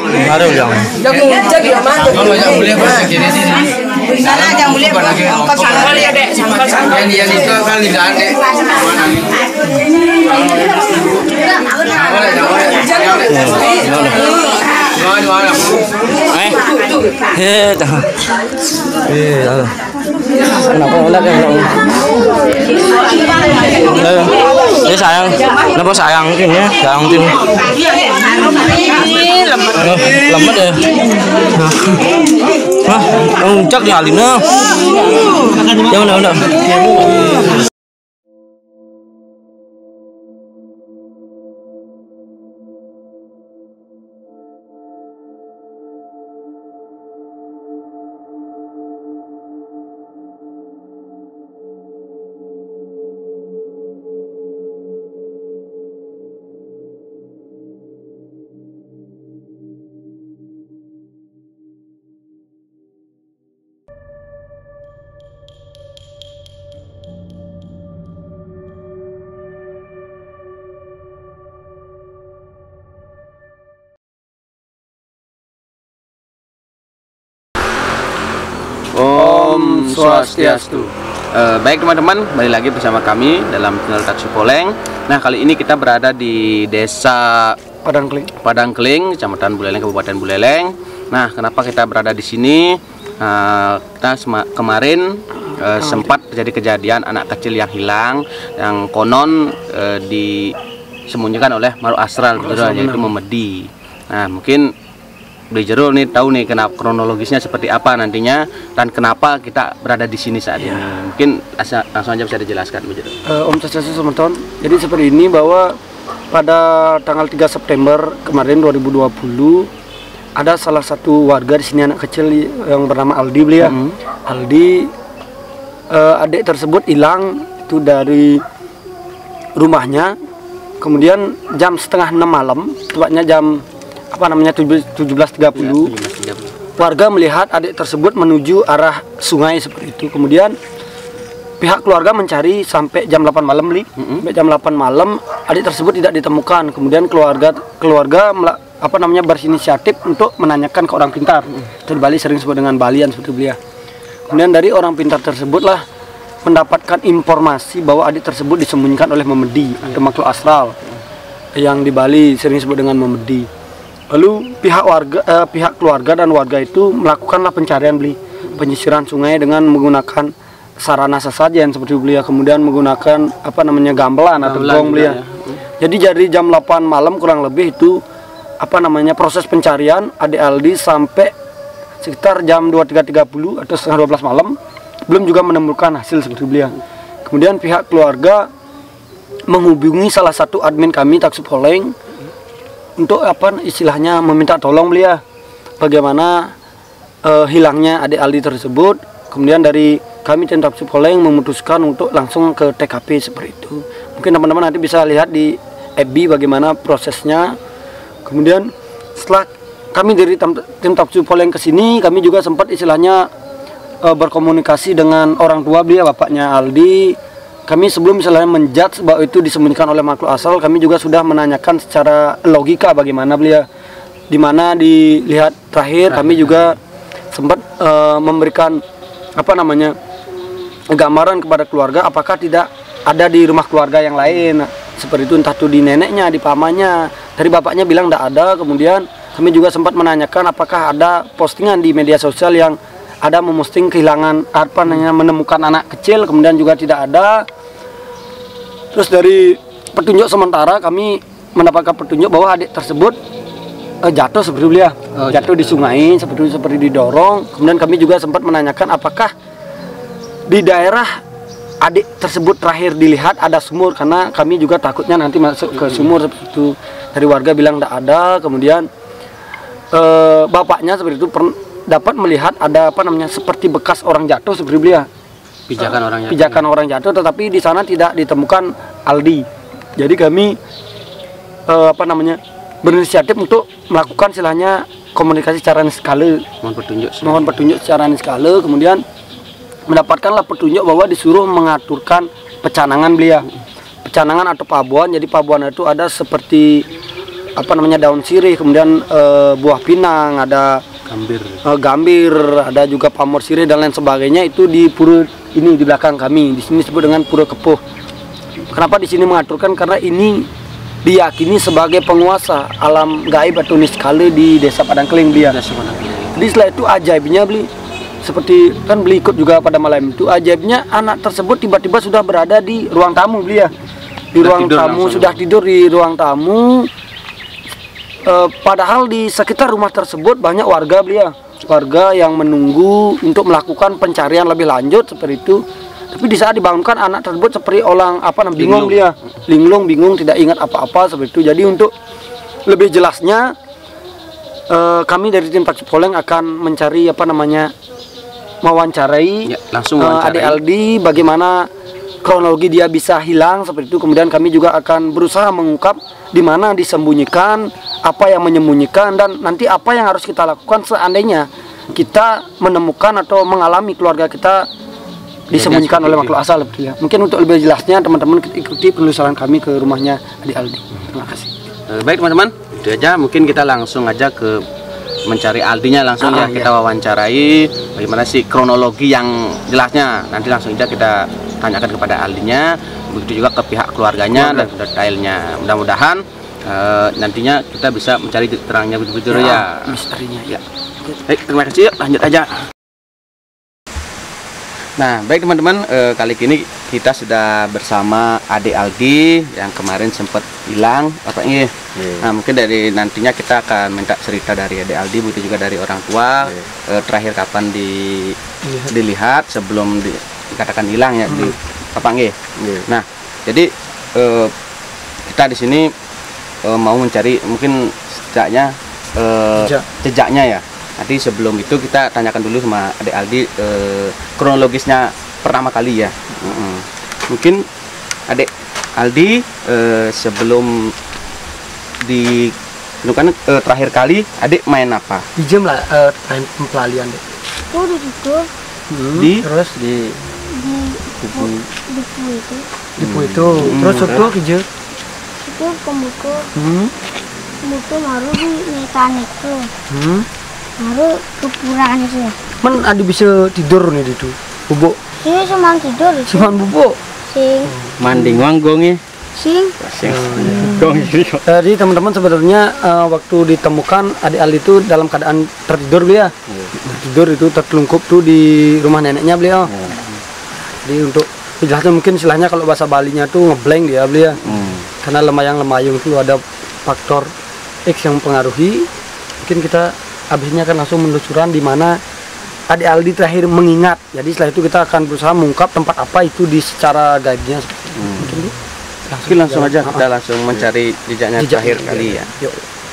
Baru yang. Kalau yang mulia pas segini sini. Sana yang mulia angkat sangkal ya dek, sangkal. Yang itu kan tidak ada. Kenapa ulat ya? Ini sayang, kenapa sayang tim ya? Sayang tim. Lemot ya. Hah, cak di Alina. Ya udah. Om Swastiastu. Baik teman-teman, kembali lagi bersama kami dalam channel Taksi Poleng. Nah, kali ini kita berada di Desa Padangkling, Kecamatan Buleleng, Kabupaten Buleleng. Nah, kenapa kita berada di sini? Kita kemarin sempat terjadi kejadian anak kecil yang hilang, yang konon disembunyikan oleh makhluk astral, yaitu memedi. Nah, mungkin Beli Jero nih tahu nih kenapa kronologisnya seperti apa nantinya dan kenapa kita berada di sini saat ini. Mungkin langsung aja bisa dijelaskan, Beli Jero. Om Swastiastu teman-teman. Jadi seperti ini bahwa pada tanggal 3 September kemarin 2020 ada salah satu warga di sini, anak kecil yang bernama Aldi, beli ya. Aldi, adik tersebut hilang itu dari rumahnya. Kemudian jam setengah 6 malam, tepatnya jam 17.30, warga melihat adik tersebut menuju arah sungai seperti itu. Kemudian pihak keluarga mencari sampai jam 8 malam, sampai jam 8 malam adik tersebut tidak ditemukan. Kemudian keluarga berinisiatif untuk menanyakan ke orang pintar. Itu di Bali sering disebut dengan balian seperti beliau. Kemudian dari orang pintar tersebutlah mendapatkan informasi bahwa adik tersebut disembunyikan oleh memedi atau makhluk astral, yang di Bali sering disebut dengan memedi. Lalu pihak keluarga dan warga itu melakukanlah pencarian, penyisiran sungai dengan menggunakan sarana sesajen seperti beliau, kemudian menggunakan gamelan atau gong beliau. Jadi dari jam 8 malam kurang lebih itu proses pencarian adik Aldi sampai sekitar jam 23.30 atau setengah 12 malam belum juga menemukan hasil seperti beliau. Kemudian pihak keluarga menghubungi salah satu admin kami Taksi Poleng untuk meminta tolong beliau bagaimana hilangnya adik Aldi tersebut. Kemudian dari kami tim Taksi Poleng memutuskan untuk langsung ke TKP seperti itu. Mungkin teman-teman nanti bisa lihat di FB bagaimana prosesnya. Kemudian setelah kami dari tim Taksi Poleng ke sini, kami juga sempat berkomunikasi dengan orang tua beliau, bapaknya Aldi. Kami sebelum menjudge bahwa itu disembunyikan oleh makhluk astral, kami juga sudah menanyakan secara logika bagaimana beliau. Dimana dilihat terakhir kami juga sempat memberikan gambaran kepada keluarga apakah tidak ada di rumah keluarga yang lain. Seperti itu, entah itu di neneknya, di pamannya. Dari bapaknya bilang tidak ada. Kemudian kami juga sempat menanyakan apakah ada postingan di media sosial yang ada memposting kehilangan menemukan anak kecil, kemudian juga tidak ada. Terus dari petunjuk sementara kami mendapatkan petunjuk bahwa adik tersebut jatuh seperti beliau, jatuh di sungai seperti didorong. Kemudian kami juga sempat menanyakan apakah di daerah adik tersebut terakhir dilihat ada sumur, karena kami juga takutnya nanti masuk ke sumur seperti itu. Dari warga bilang tidak ada. Kemudian bapaknya seperti itu dapat melihat ada seperti bekas orang jatuh seperti beliau. Pijakan orang jatuh, tetapi di sana tidak ditemukan Aldi. Jadi kami berinisiatif untuk melakukan komunikasi secara niskala, mohon petunjuk secara niskala. Kemudian mendapatkanlah petunjuk bahwa disuruh mengaturkan pecanangan beliau, pecanangan atau pabuan. Jadi pabuan itu ada seperti daun sirih, kemudian buah pinang, ada gambir, ada juga pamor sirih dan lain sebagainya. Itu di pura ini di belakang kami. Di sini disebut dengan Pura Kepuh. Kenapa di sini mengaturkan? Karena ini diyakini sebagai penguasa alam gaib atau niskala di Desa Padangkling dia. Jadi setelah itu ajaibnya beli, seperti kan beli ikut juga pada malam itu, ajaibnya anak tersebut tiba-tiba sudah berada di ruang tamu beli ya. Di ruang tamu, sudah tidur di ruang tamu. Padahal di sekitar rumah tersebut banyak warga beli ya. Warga yang menunggu untuk melakukan pencarian lebih lanjut seperti itu. Tapi di saat dibangunkan anak tersebut seperti orang bingung beli ya. Linglung, bingung, tidak ingat apa-apa seperti itu. Jadi untuk lebih jelasnya kami dari tim Taksi Poleng akan mencari mewawancarai langsung adik Aldi, bagaimana kronologi dia bisa hilang seperti itu. Kemudian kami juga akan berusaha mengungkap di mana disembunyikan, apa yang menyembunyikan, dan nanti apa yang harus kita lakukan seandainya kita menemukan atau mengalami keluarga kita disembunyikan oleh makhluk asal betul ya. Mungkin untuk lebih jelasnya teman-teman ikuti penelusuran kami ke rumahnya adik Aldi. Terima kasih. Baik teman-teman, itu aja. Mungkin kita langsung aja ke mencari Aldinya langsung ya. Kita wawancarai bagaimana sih kronologi yang jelasnya. Nanti langsung aja kita tanyakan kepada Aldinya, begitu juga ke pihak keluarganya dan detailnya. Mudah-mudahan nantinya kita bisa mencari terangnya betul-betul ya. Misterinya ya. Baik, terima kasih. Yuk, lanjut aja. Nah, baik teman-teman, kali ini kita sudah bersama adik Aldi yang kemarin sempat hilang, bapaknya. Nah, mungkin dari nantinya kita akan minta cerita dari adik Aldi, begitu juga dari orang tua. Terakhir kapan dilihat sebelum dikatakan hilang ya di bapaknya. Nah, jadi kita di sini mau mencari mungkin jejaknya ya. Nanti sebelum itu kita tanyakan dulu sama adik Aldi kronologisnya pertama kali ya. Mungkin adik Aldi sebelum ditemukan terakhir kali adik main apa? Di jam lah main pelalian deh. Oh, Terus di buku itu. Terus itu kerja. Itu kemuku. Kemuku baru di mekanik tuh. Baru kepuraan sih. Man ada bisa tidur nih itu. Bubuk. Sih cuma tidur. Cuman bubuk. Sing. Manding wanggongnya. Sing. Jadi teman-teman sebenarnya waktu ditemukan adik Aldi itu dalam keadaan tertidur beliau. Tidur itu tertelungkup tuh di rumah neneknya beliau. Jadi untuk penjelasan mungkin istilahnya kalau bahasa Balinya tuh ngeblank dia beliau. Karena lemayang-lemayung itu ada faktor X yang mempengaruhi. Mungkin kita habisnya akan langsung menelusuran di mana adik Aldi terakhir mengingat. Jadi setelah itu kita akan berusaha mengungkap tempat apa itu di secara gaibnya. Mungkin langsung aja kita langsung mencari jejaknya terakhir kali ya.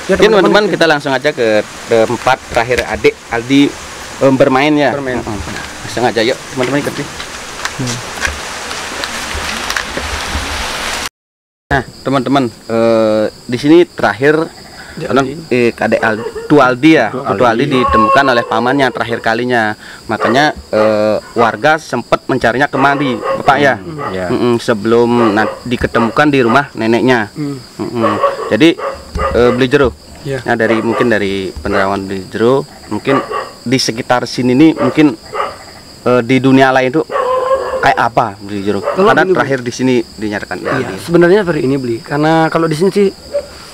Mungkin teman-teman kita langsung aja ke tempat terakhir adik Aldi bermain ya. Langsung aja yuk teman-teman ikuti. Nah teman-teman di sini terakhir adik Aldi ditemukan oleh pamannya terakhir kalinya. Makanya warga sempat mencarinya kemari Bapak ya. Sebelum diketemukan di rumah neneknya. Jadi beli jeruk. Nah mungkin dari penerawan beli jeruk, mungkin di sekitar sini nih mungkin di dunia lain itu kayak apa beli jeruk? Karena terakhir di sini dinyatakan. Sebenarnya seperti ini beli. Karena kalau di sini sih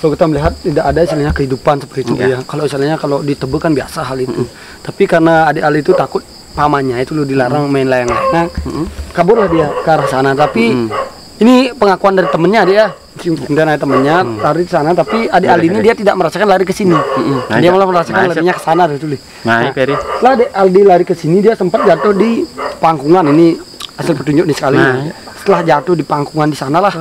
kalau kita melihat tidak ada istilahnya kehidupan seperti itu ya. Kalau istilahnya kalau di Tebet kan biasa hal itu. Tapi karena adik Aldi itu takut pamannya itu lu dilarang main layang-layang, kaburlah dia ke arah sana. Tapi ini pengakuan dari temennya dia. Kemudian ada temennya lari ke sana, tapi adik Aldi ini dia tidak merasakan lari ke sini. Dia malah merasakan larinya ke sana itu. Setelah adik Aldi lari ke sini dia sempat jatuh di pangkungan. Ini hasil petunjuk di sekali. Setelah jatuh di pangkungan di sanalah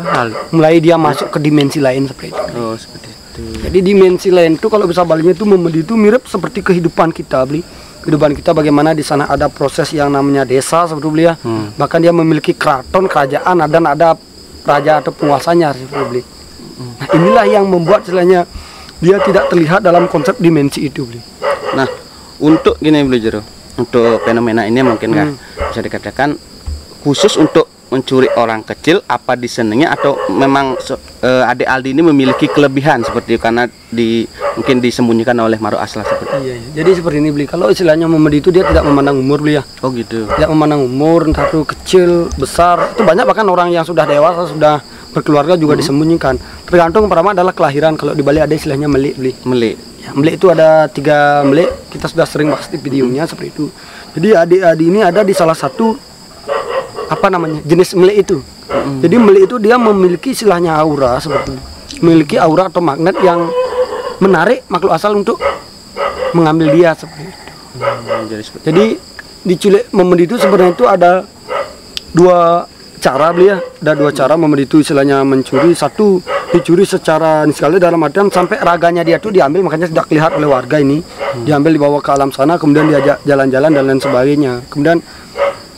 mulai dia masuk ke dimensi lain seperti itu. Oh, seperti itu. Jadi dimensi lain itu kalau bisa baliknya itu memedi itu mirip seperti kehidupan kita beli. Kehidupan kita bagaimana di sana ada proses yang namanya desa sebetulnya. Bahkan dia memiliki keraton, kerajaan dan ada raja atau penguasanya seperti. Nah, inilah yang membuat istilahnya dia tidak terlihat dalam konsep dimensi itu beli. Nah, untuk gini beli jeruk. Untuk fenomena ini mungkin bisa dikatakan khusus untuk mencuri orang kecil apa disenengnya atau memang adik Aldi ini memiliki kelebihan seperti itu karena mungkin disembunyikan oleh Maruk Aslah seperti itu. Iya. Jadi seperti ini beli. Kalau istilahnya memedi itu dia tidak memandang umur beli ya. Oh gitu. Tidak memandang umur, entah itu kecil, besar. Itu banyak bahkan orang yang sudah dewasa, sudah berkeluarga juga disembunyikan. Tergantung pertama adalah kelahiran. Kalau di Bali ada istilahnya melik beli. Melik. Ya, melik itu ada 3 melik. Kita sudah sering bahas di videonya seperti itu. Jadi adik-adik ini ada di salah satu jenis melik itu. Jadi melik itu dia memiliki istilahnya aura seperti itu. Memiliki aura atau magnet yang menarik makhluk asal untuk mengambil dia seperti itu. Jadi diculik memedi itu sebenarnya itu ada 2 cara beli ya. Ada 2 cara memedi itu istilahnya mencuri. Satu dicuri secara sekali dalam artian sampai raganya dia tuh diambil, makanya tidak kelihatan oleh warga ini. Diambil dibawa ke alam sana, kemudian diajak jalan-jalan dan lain sebagainya. Kemudian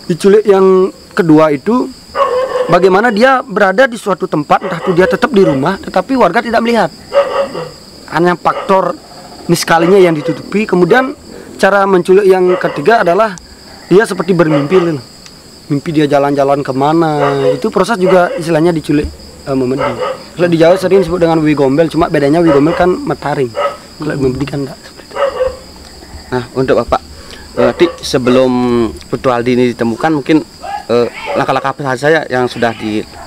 diculik yang kedua itu bagaimana dia berada di suatu tempat, entah itu dia tetap di rumah tetapi warga tidak melihat. Hanya faktor niskalinya yang ditutupi. Kemudian cara menculik yang ketiga adalah dia seperti bermimpi. Mimpi dia jalan-jalan kemana. Itu proses juga istilahnya diculik memedi. Kalau di Jawa sering disebut dengan Wiwi Gombel, cuma bedanya Wiwi Gombel kan metaring. Kalau memedi kan enggak seperti itu. Nah, untuk Bapak berarti sebelum Putu Aldi ini ditemukan mungkin langkah-langkah apa saja yang sudah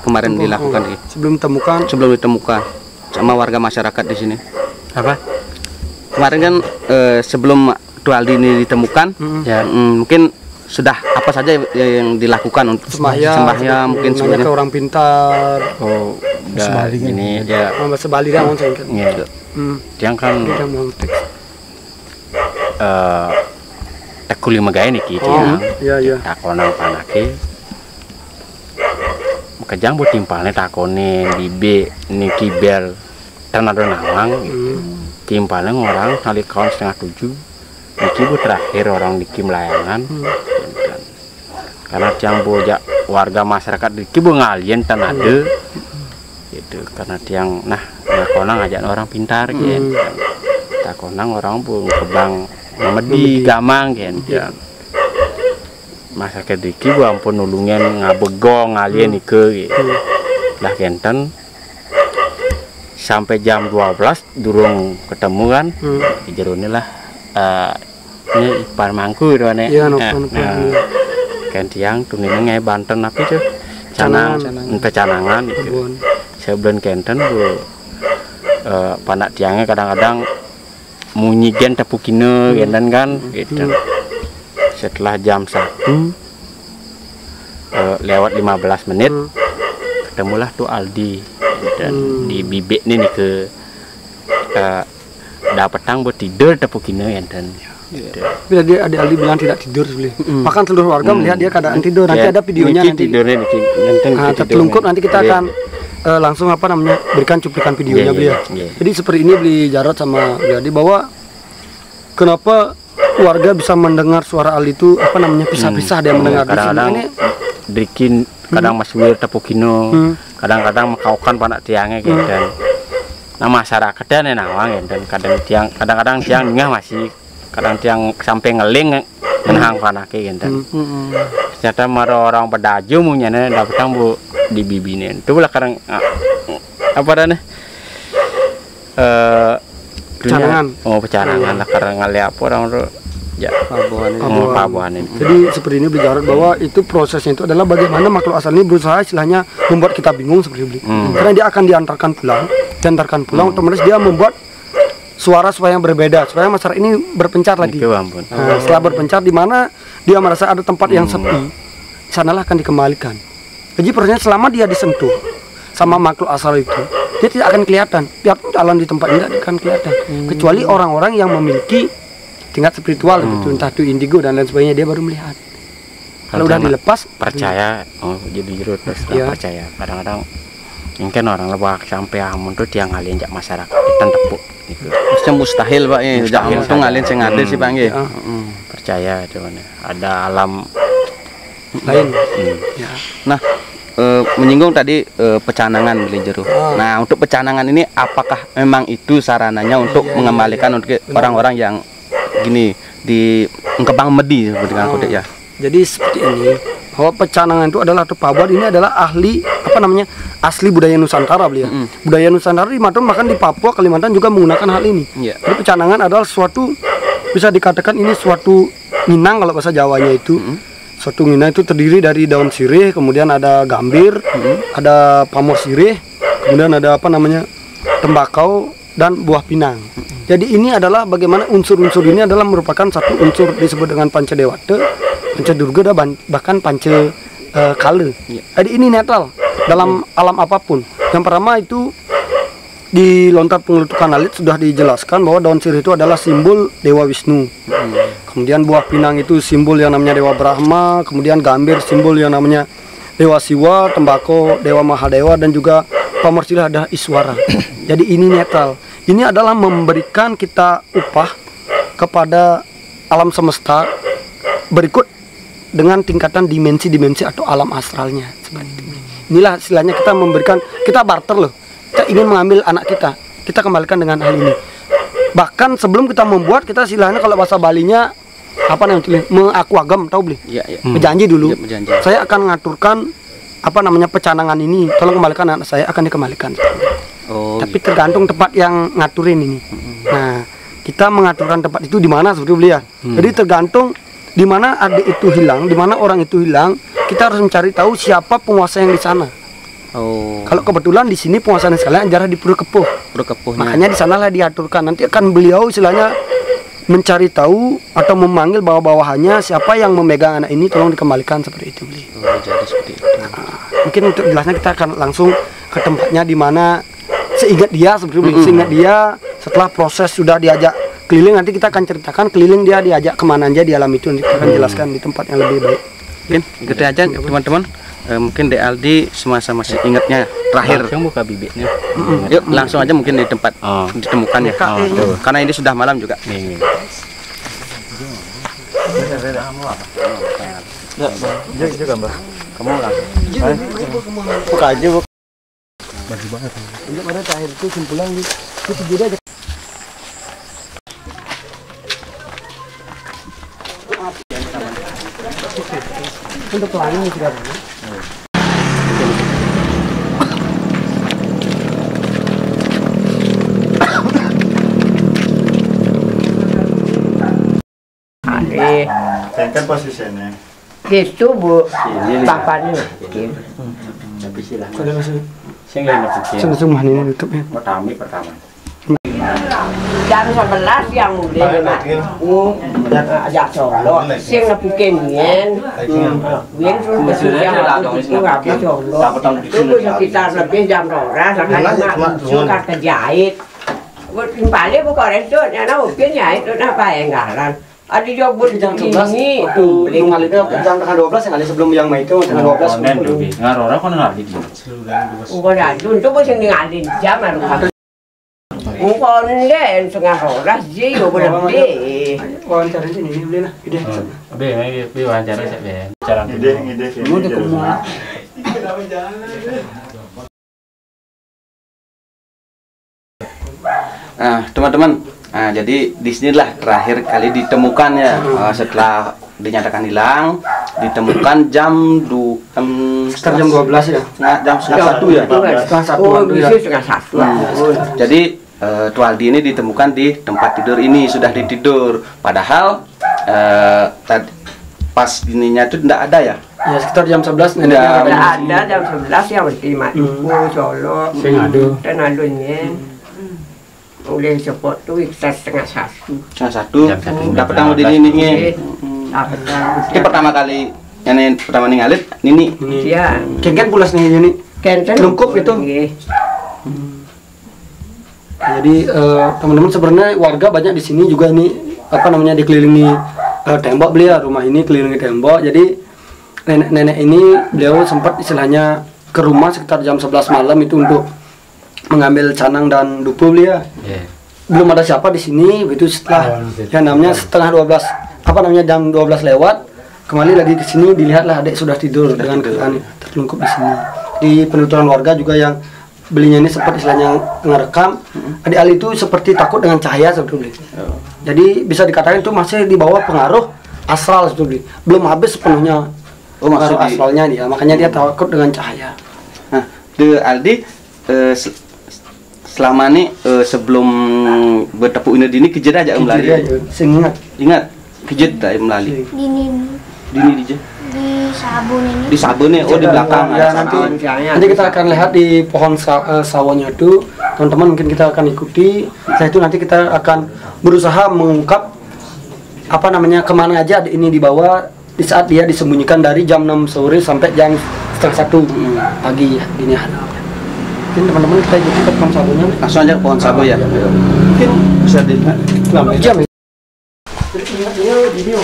kemarin dilakukan sebelum ditemukan sama warga masyarakat di sini? Apa? Kemarin kan sebelum Putu Aldi ini ditemukan, mungkin sudah apa saja yang dilakukan untuk sembahyang mungkin sebenarnya ke orang pintar. Oh, udah ini ya. Sebali dah saya ingat. Iya. Yang kan tekuli megay niki iya. Takonang panake. Kejang buat timpalnya takone bibe niki bel tanado nawang. Timpalnya orang kali kawan 6:30. Niki bu terakhir orang niki melayangan. Karena tiang bojak warga masyarakat niki bu ngalien tanade. Gitu karena tiang konang ngajak orang pintar gitu. Takonang orang bu kebang memedi gamang kan. Masyarakat iki bu ampun nulungen ngabegong ngalien ike gitu. Lah kenten sampai jam 12 durung ketemu kan. Jerone lah ini ipar mangku itu nek. Iya, Kan tiang tunine ngai Banten apa itu? Kecanangan itu. Sebulan kenten bu panak tiangnya kadang-kadang munyigen tepukine kan gitu. Setelah jam 1 lewat 15 menit ketemulah tuh Aldi dan di bibik nih ke dapetang buat tidur tepukine dan bila dia adik Aldi bilang tidak tidur beli. Bahkan seluruh warga melihat dia keadaan tidur. Nanti ada videonya nanti. Tertelungkup nanti kita akan langsung berikan cuplikan videonya beli ya. Jadi seperti ini beli Jarot sama Aldi bahwa kenapa warga bisa mendengar suara Aldi itu pisah-pisah dia mendengar. Kadang-kadang bikin kadang masuk tepukino, kadang-kadang mekaukan panak tiangnya gitu dan masyarakatnya nenawang dan kadang-kadang tiang dengah masih kadang tiang sampai ngeling menang panake gitu. Ternyata maro orang pedaju munyane dapetang bu di bibine. Itu lah kadang apa dah pecarangan lah karena ngeliat apa orang tuh ya pabuan ini. Jadi seperti ini bicara bahwa itu prosesnya itu adalah bagaimana makhluk asal ini berusaha istilahnya membuat kita bingung seperti itu. Karena dia akan diantarkan pulang, otomatis dia membuat suara yang berbeda supaya masyarakat ini berpencar lagi. Setelah berpencar di mana dia merasa ada tempat yang sepi, sanalah akan dikembalikan. Jadi prosesnya selama dia disentuh sama makhluk asal itu, dia tidak akan kelihatan. Dia jalan di tempat ini tidak akan kelihatan. Kecuali orang-orang yang memiliki tingkat spiritual gitu, entah itu indigo dan lain sebagainya, dia baru melihat. Kalau udah dilepas percaya, jadi jurut terus percaya. Kadang-kadang mungkin orang lebak sampai amun tuh tiang alien jak masyarakat dan tepuk. Gitu. Maksudnya mustahil pak ya, mustahil tuh ngalin sing ada sih pak ya. Percaya cuman ada alam lain. Nah menyinggung tadi pecanangan beli jeruk. Nah untuk pecanangan ini apakah memang itu sarananya untuk mengembalikan untuk orang-orang yang gini di Kebang Medi seperti dengan kode ya? Jadi seperti ini, bahwa pecanangan itu adalah, atau Pabuan ini adalah ahli asli budaya Nusantara beliau. Budaya Nusantara di Madura, bahkan di Papua, Kalimantan juga menggunakan hal ini. Jadi pecanangan adalah suatu, bisa dikatakan ini suatu minang kalau bahasa Jawanya itu. Suatu minang itu terdiri dari daun sirih, kemudian ada gambir, ada pamor sirih, kemudian ada tembakau dan buah pinang. Jadi ini adalah bagaimana unsur-unsur ini adalah merupakan satu unsur disebut dengan Pancadewata, Pancadurga, dan bahkan Pancakala. Jadi ini netral dalam alam apapun. Yang pertama itu di lontar pengelutukan alit sudah dijelaskan bahwa daun sirih itu adalah simbol Dewa Wisnu. Kemudian buah pinang itu simbol yang namanya Dewa Brahma, kemudian gambir simbol yang namanya Dewa Siwa, tembakau Dewa Mahadewa, dan juga pamor sirih ada Iswara. Jadi ini netral. Ini adalah memberikan kita upah kepada alam semesta berikut dengan tingkatan dimensi-dimensi atau alam astralnya. Seperti ini. Inilah istilahnya kita memberikan, kita barter loh. Kita ingin mengambil anak kita kembalikan dengan hal ini. Bahkan sebelum kita membuat, kita istilahnya kalau bahasa Balinya mengakuagam, tahu beli? Berjanji dulu. Saya akan mengaturkan pecanangan ini, tolong kembalikan anak saya, akan dikembalikan. Tapi tergantung tempat yang ngaturin ini. Nah, kita mengaturkan tempat itu di mana seperti beliau. Jadi tergantung di mana adik itu hilang, di mana orang itu hilang, kita harus mencari tahu siapa penguasa yang di sana. Kalau kebetulan di sini penguasaan sekalian adalah di Purwokepuh. Makanya di sanalah diaturkan. Nanti akan beliau istilahnya mencari tahu atau memanggil bawah-bawahannya siapa yang memegang anak ini, tolong dikembalikan seperti itu beli. Jadi seperti itu. Mungkin untuk jelasnya kita akan langsung ke tempatnya di mana seingat dia seperti itu. Seingat dia setelah proses sudah diajak keliling, nanti kita akan ceritakan keliling dia diajak kemana aja di alam itu, nanti kita akan jelaskan di tempat yang lebih baik. Mungkin gitu aja teman-teman. Mungkin Dek Aldi semasa masih ingatnya terakhir. Langsung buka bibitnya. Yuk langsung aja mungkin di tempat ditemukannya. Karena ini sudah malam juga. Gambar. Kamu langsung. Buka aja. Baju banget. Untuk pada terakhir itu simpulan itu beda aja. Untuk pelangi sudah. Kan posisinya Gitu Bu, bapaknya. Tapi silahkan. Ada masih. Saya nggak ngerti. Semua ini tutup ya. Pertama. Jam 11 yang mulai ajak Solo, sing nepukin yen, yen suruh besusia itu apa Solo, itu sekitar lebih jam 12, karena suka kejahit. Kembali bukan itu, karena mungkin ya itu apa yang galan. Ada juga buat jam 11 ini itu ngalirnya jam tengah 12 yang kali sebelum yang itu tengah 12 ngarora kan ngalih dia. Bukan ada, itu pun yang ngalih jam harus. Bukan deh, setengah 12 sih, udah lebih. Wawancara sini beli lah, ide. Be wawancara saya be. Cara ide. Udah semua. Nah, teman-teman, jadi di sinilah terakhir kali ditemukan ya. Setelah dinyatakan hilang, ditemukan sekitar jam 12 ya. Jam setengah 1 ya. Setengah 1. Jadi Tualdi ini ditemukan di tempat tidur ini, sudah ditidur. Padahal pas ininya itu tidak ada ya. Ya sekitar jam 11 tidak ada jam 11 yang mesti Ibu Solo. Dan adunya. Udah cepot tuh setengah 1. Dapat tamu di ini. Ini pertama kali yang pertama ngalit Nini. Iya. Kenken pulas nih ini. Kenken lengkap itu. Jadi teman-teman sebenarnya warga banyak di sini juga ini dikelilingi tembok beliau, rumah ini kelilingi tembok. Jadi nenek-nenek ini beliau sempat istilahnya ke rumah sekitar jam 11 malam itu untuk mengambil canang dan dupu beliau. Belum ada siapa di sini, itu setelah yang namanya setengah 12 jam 12 lewat kembali lagi ke sini, dilihatlah adik sudah tidur dengan keadaan terlungkup di sini. Di penuturan warga juga yang belinya ini sempat istilahnya ngerekam, adik Ali itu seperti takut dengan cahaya sebetulnya. Jadi bisa dikatakan itu masih di bawah pengaruh astral itu beli. Belum habis sepenuhnya pengaruh maksud astralnya dia, makanya dia takut dengan cahaya. Nah, Aldi selama ini sebelum bertepuk ini kejet aja melali. Ingat kejet tak melali. Dini dije. Di sabun ini. Di sabun nih, di belakang. Ya, nanti kita akan lihat di pohon sawonya itu, teman-teman mungkin kita akan ikuti. Setelah itu nanti kita akan berusaha mengungkap apa namanya kemana aja ini dibawa di saat dia disembunyikan dari jam 6 sore sampai jam setengah 1 pagi ya, dini hari. Mungkin teman-teman kita ikuti ke pohon sawonya. Langsung aja ke pohon sawo ya. Mungkin bisa dilihat. Jam. Jadi ingatnya video.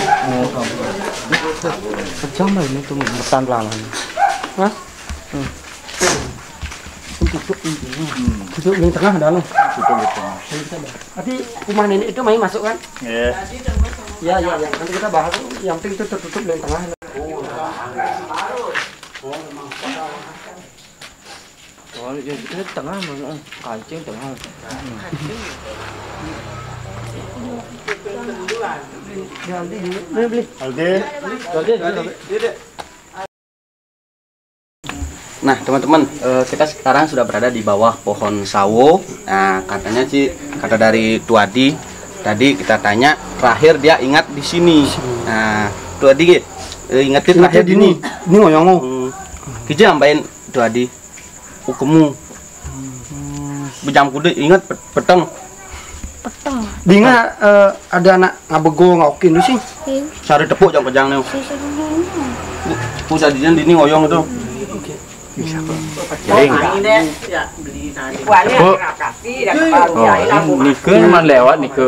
Sejam lah ini tuh bertahan lama. Hah? Tutup di tengah ada loh. Nanti rumah nenek itu main masuk kan? Iya. Ya. Nanti kita bahas. Yang penting itu tertutup di tengah. Oh, ini tengah mana? Kancing tengah. Nah teman-teman, kita sekarang sudah berada di bawah pohon sawo. Nah katanya sih, kata dari Tuadi tadi kita tanya, terakhir dia ingat di sini. Nah Tuadi ingatnya terakhir di ini. Ini ngoyongo. Kita nambahin Tuadi hukummu. Bejam kuda ingat petang. Petang. Dinga ada anak ngabego ngokin sih. Cari tepuk jam kejang nih. Pusat dini ngoyong itu. Bisa kok. Nike man lewat Nike.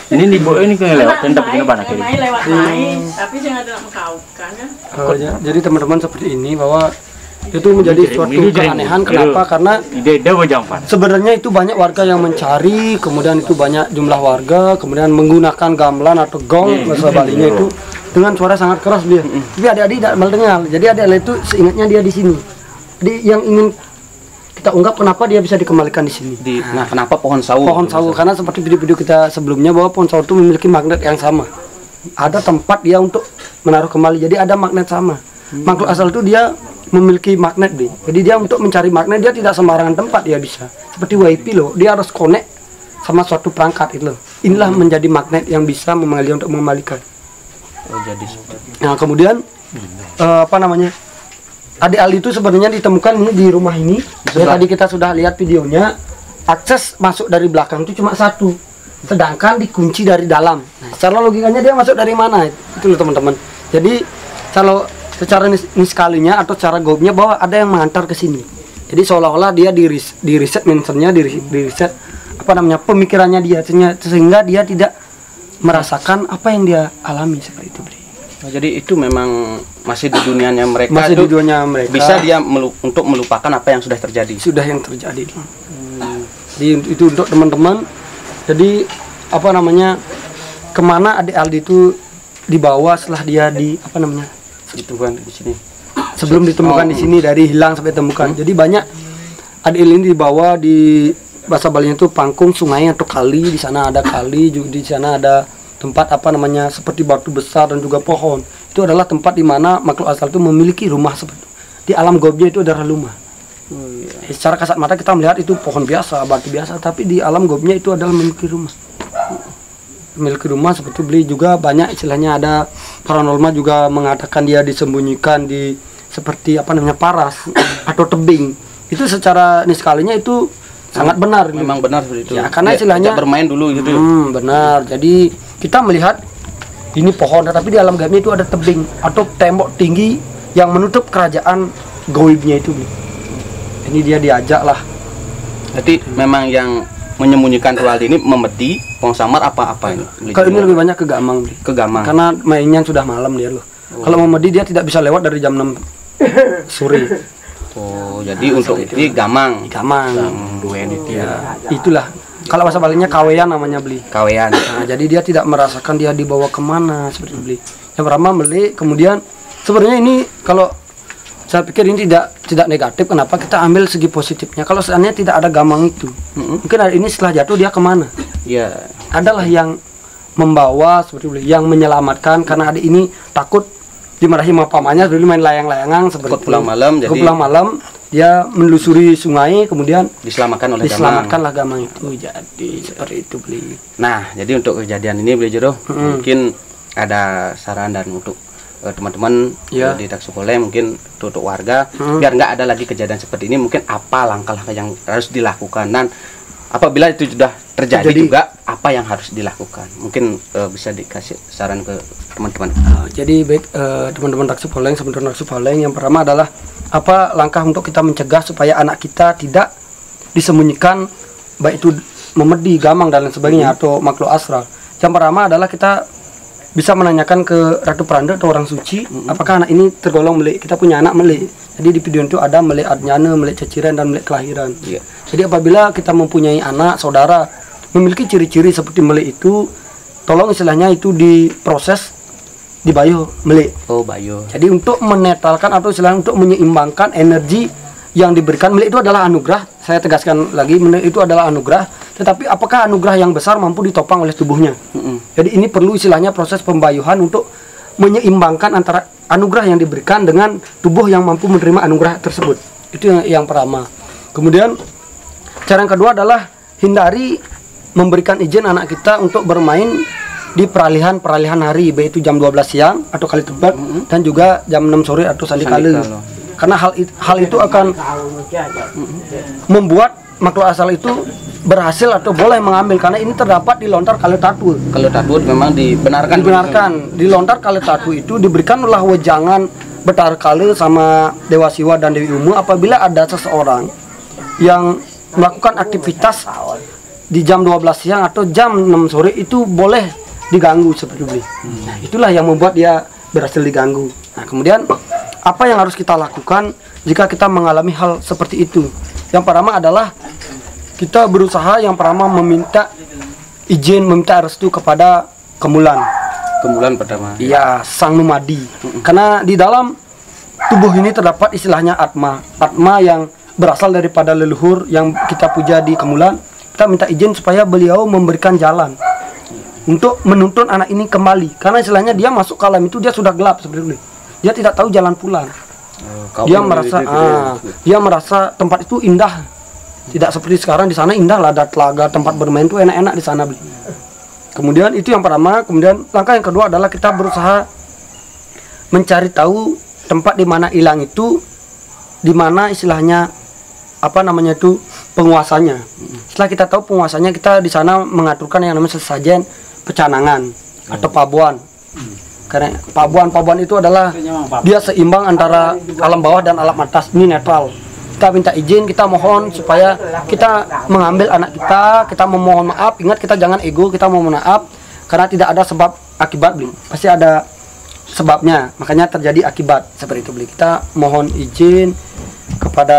Ini nih boy ini kan lewat dan dapat banyak ini. Lewat main, tapi jangan ada mengkaukan kan. Jadi teman-teman seperti ini bahwa itu menjadi suatu keanehan. Kenapa? Karena sebenarnya itu banyak warga yang mencari, kemudian itu banyak jumlah warga, kemudian menggunakan gamelan atau gong bahasa Balinya itu dengan suara sangat keras dia. Tapi adik-adik tidak mendengar. Jadi adik-adik itu seingatnya dia di sini. Jadi yang ingin kita ungkap kenapa dia bisa dikembalikan di sini. Nah, kenapa pohon sawo? Pohon sawo karena seperti video-video kita sebelumnya bahwa pohon sawo itu memiliki magnet yang sama. Ada tempat dia untuk menaruh kembali. Jadi ada magnet sama. Makhluk asal itu dia memiliki magnet deh. Jadi dia untuk mencari magnet dia tidak sembarangan tempat dia bisa. Seperti WiFi loh, dia harus connect sama suatu perangkat itu loh. Inilah menjadi magnet yang bisa memanggil untuk mengembalikan. Oh, jadi seperti. Nah kemudian apa namanya? Adik Ali itu sebenarnya ditemukan ini di rumah ini. Ya, tadi kita sudah lihat videonya. Akses masuk dari belakang itu cuma satu, sedangkan dikunci dari dalam. Nah, secara logikanya dia masuk dari mana? Itu loh teman-teman. Jadi kalau secara niskalinya atau secara gobnya bahwa ada yang mengantar ke sini. Jadi seolah-olah dia di riset mentornya, di riset apa namanya pemikirannya dia, sehingga dia tidak merasakan apa yang dia alami seperti itu. Nah, jadi itu memang masih di dunianya mereka. Masih di dunia mereka. Bisa dia untuk melupakan apa yang sudah terjadi. Sudah yang terjadi. Jadi itu untuk teman-teman. Jadi apa namanya kemana adik Aldi itu dibawa setelah dia di apa namanya? Ditemukan di sini. Sebelum ditemukan di sini dari hilang sampai temukan. Jadi banyak adik ini dibawa di bahasa Balinya itu pangkung sungai atau kali. Di sana ada kali, juga di sana ada tempat apa namanya seperti batu besar dan juga pohon. Itu adalah tempat di mana makhluk asal itu memiliki rumah seperti itu. Di alam gobnya itu adalah rumah. Secara kasat mata kita melihat itu pohon biasa, batu biasa, tapi di alam gobnya itu adalah memiliki rumah. Memiliki rumah seperti beli juga banyak istilahnya ada paranormal juga mengatakan dia disembunyikan di seperti apa namanya paras atau tebing. Itu secara niskalinya itu sangat benar. Memang benar seperti itu. Ya, karena istilahnya bermain dulu gitu. Benar. Jadi kita melihat ini pohon, tapi di alam gaibnya itu ada tebing atau tembok tinggi yang menutup kerajaan gaibnya itu. Ini dia diajak lah. Jadi memang yang menyembunyikan Rualdi ini memedi, Pong Samar apa-apa ini? Kalau ini lebih banyak ke Gamang. Ke Gamang. Karena mainnya sudah malam dia loh. Kalau memedi dia tidak bisa lewat dari jam 6 sore. Oh, jadi untuk itu Gamang. Gamang. Duen itu ya. Itulah. Kalau bahasa Balinya kawean namanya beli. Kawean. Nah, jadi dia tidak merasakan dia dibawa kemana seperti beli. Yang pertama beli, kemudian sebenarnya ini kalau saya pikir ini tidak negatif. Kenapa kita ambil segi positifnya? Kalau seandainya tidak ada Gamang itu, mungkin hari ini setelah jatuh dia kemana? Iya. Adalah yang membawa seperti yang menyelamatkan, karena adik ini takut dimarahi sama pamannya dulu main layang-layangan seperti pulang malam, jadi pulang malam dia menelusuri sungai, kemudian diselamatkan oleh diselamatkanlah Gamang itu. Jadi seperti itu beli. Nah, jadi untuk kejadian ini beli Jero, mungkin ada saran dan untuk teman-teman di Daksu Poleng, mungkin untuk warga biar nggak ada lagi kejadian seperti ini, mungkin apa langkah-langkah yang harus dilakukan, dan apabila itu sudah terjadi juga apa yang harus dilakukan, mungkin bisa dikasih saran ke teman-teman. Jadi baik teman-teman Daksu Poleng, sebenarnya Daksu Poleng, yang pertama adalah apa langkah untuk kita mencegah supaya anak kita tidak disembunyikan, baik itu memedi, gamang dan lain sebagainya atau makhluk astral. Yang pertama adalah kita bisa menanyakan ke Ratu Pranda atau orang suci, apakah anak ini tergolong melik. Kita punya anak melik. Jadi di video itu ada melik adnyana, melik ceciran, dan melik kelahiran. Jadi apabila kita mempunyai anak, saudara memiliki ciri-ciri seperti melik itu, tolong istilahnya itu diproses, dibayo melik. Oh, bayo. Jadi untuk menetralkan atau istilahnya untuk menyeimbangkan energi yang diberikan, melik itu adalah anugerah. Saya tegaskan lagi, melik itu adalah anugerah. Tetapi apakah anugerah yang besar mampu ditopang oleh tubuhnya? Jadi ini perlu istilahnya proses pembayuhan untuk menyeimbangkan antara anugerah yang diberikan dengan tubuh yang mampu menerima anugerah tersebut. Itu yang pertama. Kemudian cara yang kedua adalah hindari memberikan izin anak kita untuk bermain di peralihan hari, baik itu jam 12 siang atau kali tebak, dan juga jam 6 sore atau sandi kala. Karena hal itu akan membuat makhluk asal itu berhasil atau boleh mengambil, karena ini terdapat di lontar kali tatu. Kalau tatu memang dibenarkan. Di lontar kali tatu itu diberikanlah wejangan betar kali sama Dewa Siwa dan Dewi Umu apabila ada seseorang yang melakukan aktivitas di jam 12 siang atau jam 6 sore itu boleh diganggu seperti itu. Nah, itulah yang membuat dia berhasil diganggu. Nah, kemudian apa yang harus kita lakukan jika kita mengalami hal seperti itu? Yang pertama adalah kita berusaha yang pertama meminta izin, meminta restu kepada Kemulan. Kemulan pertama. Iya, Sang Numadi. Karena di dalam tubuh ini terdapat istilahnya Atma. Atma yang berasal daripada leluhur yang kita puja di Kemulan. Kita minta izin supaya beliau memberikan jalan untuk menuntun anak ini kembali. Karena istilahnya dia masuk ke alam itu dia sudah gelap seperti itu. Dia tidak tahu jalan pulang. Dia merasa tempat itu indah. Tidak seperti sekarang, di sana indah lah, ada telaga, tempat bermain itu enak-enak di sana. Kemudian itu yang pertama. Kemudian langkah yang kedua adalah kita berusaha mencari tahu tempat di mana hilang itu, di mana istilahnya apa namanya itu penguasanya. Setelah kita tahu penguasanya, kita di sana mengaturkan yang namanya sesajen pecanangan atau pabuan. Karena pabuan itu adalah dia seimbang antara alam bawah dan alam atas, ini netral. Kita minta izin, kita mohon supaya kita mengambil anak kita memohon maaf. Ingat, kita jangan ego, kita mohon maaf karena tidak ada sebab akibat, pasti ada sebabnya, makanya terjadi akibat seperti itu. Kita mohon izin kepada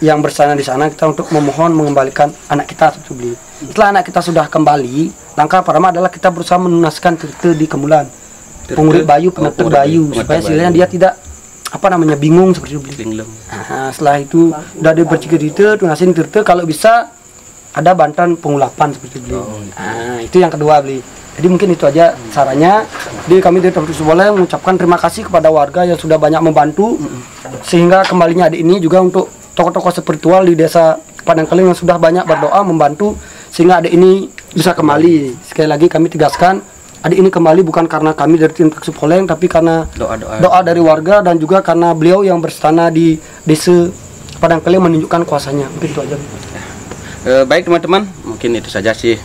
yang bersana di sana, kita untuk memohon mengembalikan anak kita seperti itu. Setelah anak kita sudah kembali, langkah pertama adalah kita berusaha menunaskan tirte di Kemulan, pengurip bayu, penetek bayu, supaya silanya dia tidak bingung seperti itu. Nah, setelah itu udah dipercikir tunasin tirte, kalau bisa ada bantuan pengulapan seperti itu. Nah, itu yang kedua beli. Jadi mungkin itu aja sarannya. Jadi kami dari Daksu Poleng mengucapkan terima kasih kepada warga yang sudah banyak membantu sehingga kembalinya adik ini, juga untuk tokoh-tokoh spiritual di desa Padang Keling yang sudah banyak berdoa membantu sehingga adik ini bisa kembali. Sekali lagi kami tegaskan, adik ini kembali bukan karena kami dari tim Daksu Poleng, tapi karena doa dari warga dan juga karena beliau yang berstana di desa Padang Keling menunjukkan kuasanya. Mungkin itu aja. Baik teman-teman, mungkin itu saja sih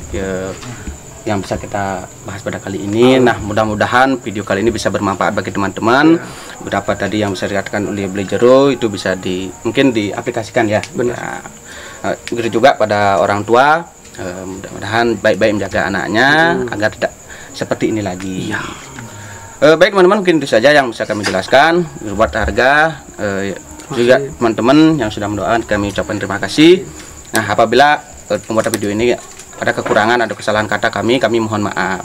yang bisa kita bahas pada kali ini. Nah, mudah-mudahan video kali ini bisa bermanfaat bagi teman-teman. Beberapa tadi yang bisa dikatakan oleh Blejero itu bisa mungkin diaplikasikan ya. Benar. Begitu juga pada orang tua, mudah-mudahan baik-baik menjaga anaknya agar tidak seperti ini lagi. Baik teman-teman, mungkin itu saja yang bisa kami jelaskan. Buat harga juga teman-teman yang sudah mendoakan, kami ucapkan terima kasih. Nah, apabila pembuatan video ini ada kekurangan, ada kesalahan kata, kami mohon maaf.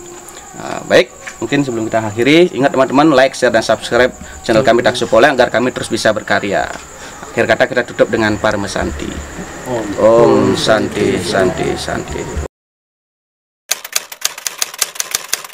Baik, mungkin sebelum kita akhiri, ingat teman-teman, like, share, dan subscribe channel kami Daksu Poleng agar kami terus bisa berkarya. Akhir kata kita tutup dengan Parma Santi. Om Santi Santi Santi.